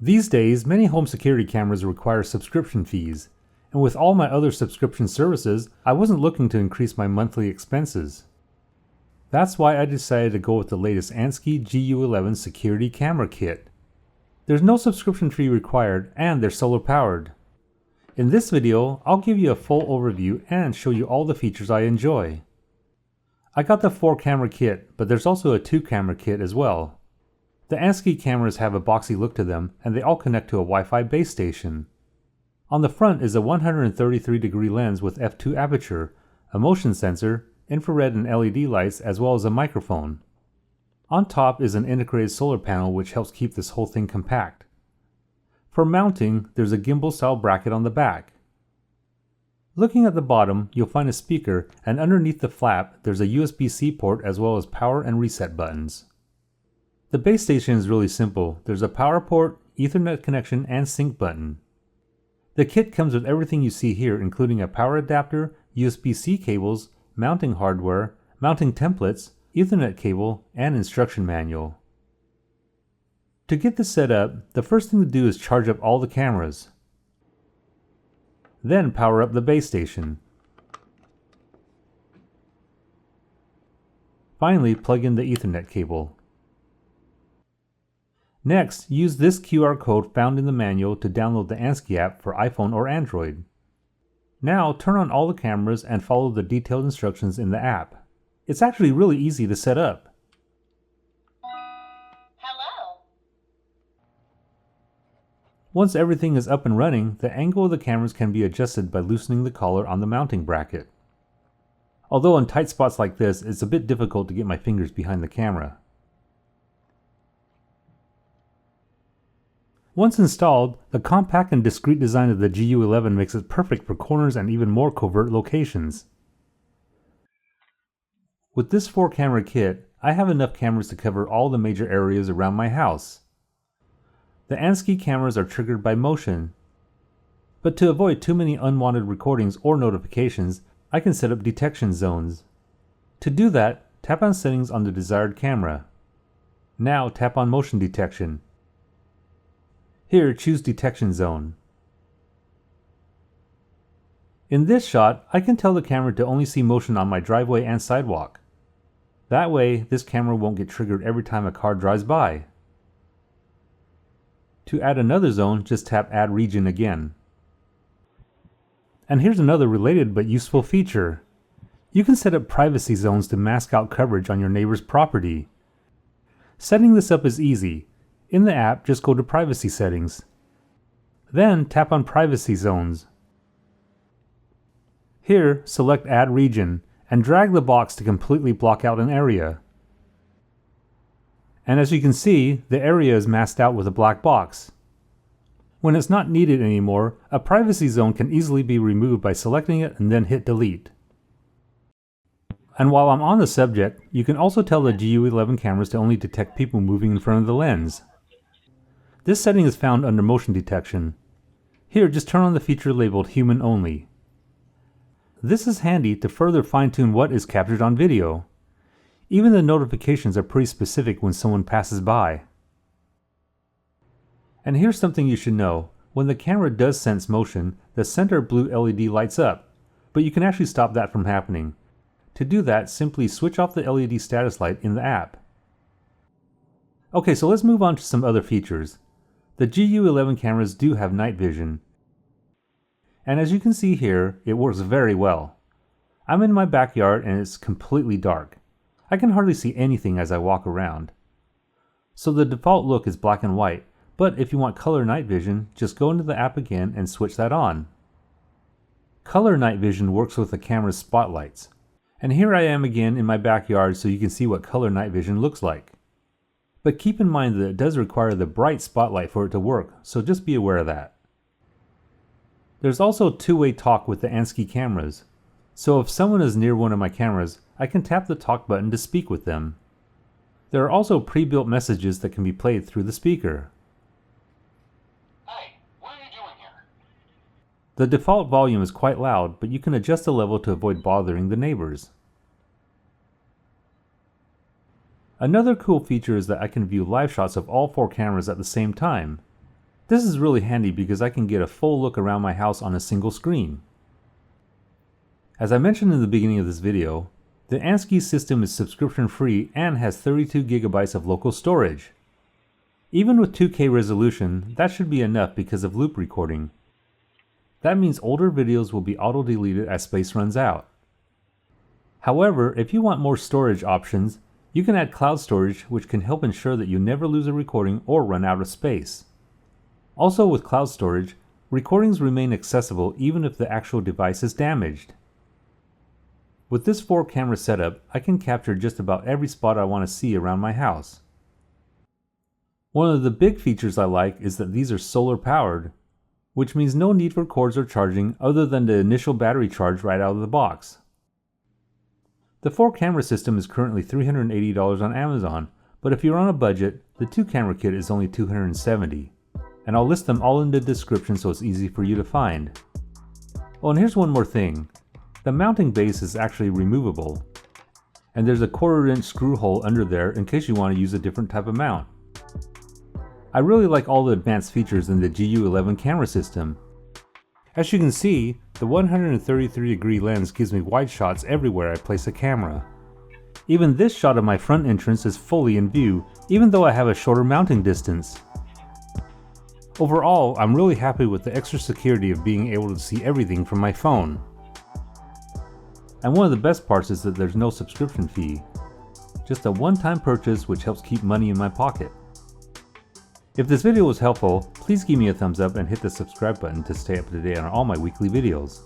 These days, many home security cameras require subscription fees, and with all my other subscription services, I wasn't looking to increase my monthly expenses. That's why I decided to go with the latest Ansque GU11 security camera kit. There's no subscription fee required, and they're solar powered. In this video, I'll give you a full overview and show you all the features I enjoy. I got the 4 camera kit, but there's also a 2 camera kit as well. The Ansque cameras have a boxy look to them, and they all connect to a Wi-Fi base station. On the front is a 133-degree lens with f2 aperture, a motion sensor, infrared and LED lights, as well as a microphone. On top is an integrated solar panel which helps keep this whole thing compact. For mounting, there's a gimbal-style bracket on the back. Looking at the bottom, you'll find a speaker, and underneath the flap, there's a USB-C port as well as power and reset buttons. The base station is really simple. There's a power port, Ethernet connection, and sync button. The kit comes with everything you see here, including a power adapter, USB-C cables, mounting hardware, mounting templates, Ethernet cable, and instruction manual. To get this set up, the first thing to do is charge up all the cameras. Then power up the base station. Finally, plug in the Ethernet cable. Next, use this QR code found in the manual to download the Ansque app for iPhone or Android. Now, turn on all the cameras and follow the detailed instructions in the app. It's actually really easy to set up. Hello. Once everything is up and running, the angle of the cameras can be adjusted by loosening the collar on the mounting bracket. Although in tight spots like this, it's a bit difficult to get my fingers behind the camera. Once installed, the compact and discreet design of the GU11 makes it perfect for corners and even more covert locations. With this 4 camera kit, I have enough cameras to cover all the major areas around my house. The Ansque cameras are triggered by motion, but to avoid too many unwanted recordings or notifications, I can set up detection zones. To do that, tap on Settings on the desired camera. Now tap on Motion Detection. Here, choose Detection Zone. In this shot, I can tell the camera to only see motion on my driveway and sidewalk. That way, this camera won't get triggered every time a car drives by. To add another zone, just tap Add Region again. And here's another related but useful feature. You can set up privacy zones to mask out coverage on your neighbor's property. Setting this up is easy. In the app, just go to Privacy Settings. Then tap on Privacy Zones. Here, select Add Region and drag the box to completely block out an area. And as you can see, the area is masked out with a black box. When it's not needed anymore, a privacy zone can easily be removed by selecting it and then hit Delete. And while I'm on the subject, you can also tell the GU11 cameras to only detect people moving in front of the lens. This setting is found under Motion Detection. Here, just turn on the feature labeled Human Only. This is handy to further fine-tune what is captured on video. Even the notifications are pretty specific when someone passes by. And here's something you should know. When the camera does sense motion, the center blue LED lights up, but you can actually stop that from happening. To do that, simply switch off the LED status light in the app. Okay, so let's move on to some other features. The GU11 cameras do have night vision. And as you can see here, it works very well. I'm in my backyard and it's completely dark. I can hardly see anything as I walk around. So the default look is black and white, but if you want color night vision, just go into the app again and switch that on. Color night vision works with the camera's spotlights. And here I am again in my backyard so you can see what color night vision looks like. But keep in mind that it does require the bright spotlight for it to work, so just be aware of that. There's also two-way talk with the Ansque cameras. So if someone is near one of my cameras, I can tap the talk button to speak with them. There are also pre-built messages that can be played through the speaker. Hey, what are you doing here? The default volume is quite loud, but you can adjust the level to avoid bothering the neighbors. Another cool feature is that I can view live shots of all 4 cameras at the same time. This is really handy because I can get a full look around my house on a single screen. As I mentioned in the beginning of this video, the Ansque system is subscription free and has 32 gigabytes of local storage. Even with 2K resolution, that should be enough because of loop recording. That means older videos will be auto-deleted as space runs out. However, if you want more storage options, you can add cloud storage, which can help ensure that you never lose a recording or run out of space. Also with cloud storage, recordings remain accessible even if the actual device is damaged. With this 4-camera setup, I can capture just about every spot I want to see around my house. One of the big features I like is that these are solar powered, which means no need for cords or charging other than the initial battery charge right out of the box. The 4-camera system is currently $380 on Amazon, but if you're on a budget, the 2-camera kit is only $270, and I'll list them all in the description so it's easy for you to find. Oh, and here's one more thing. The mounting base is actually removable, and there's a 1/4-inch screw hole under there in case you want to use a different type of mount. I really like all the advanced features in the GU11 camera system. As you can see, the 133-degree lens gives me wide shots everywhere I place a camera. Even this shot of my front entrance is fully in view, even though I have a shorter mounting distance. Overall, I'm really happy with the extra security of being able to see everything from my phone. And one of the best parts is that there's no subscription fee. Just a one-time purchase which helps keep money in my pocket. If this video was helpful, please give me a thumbs up and hit the subscribe button to stay up to date on all my weekly videos.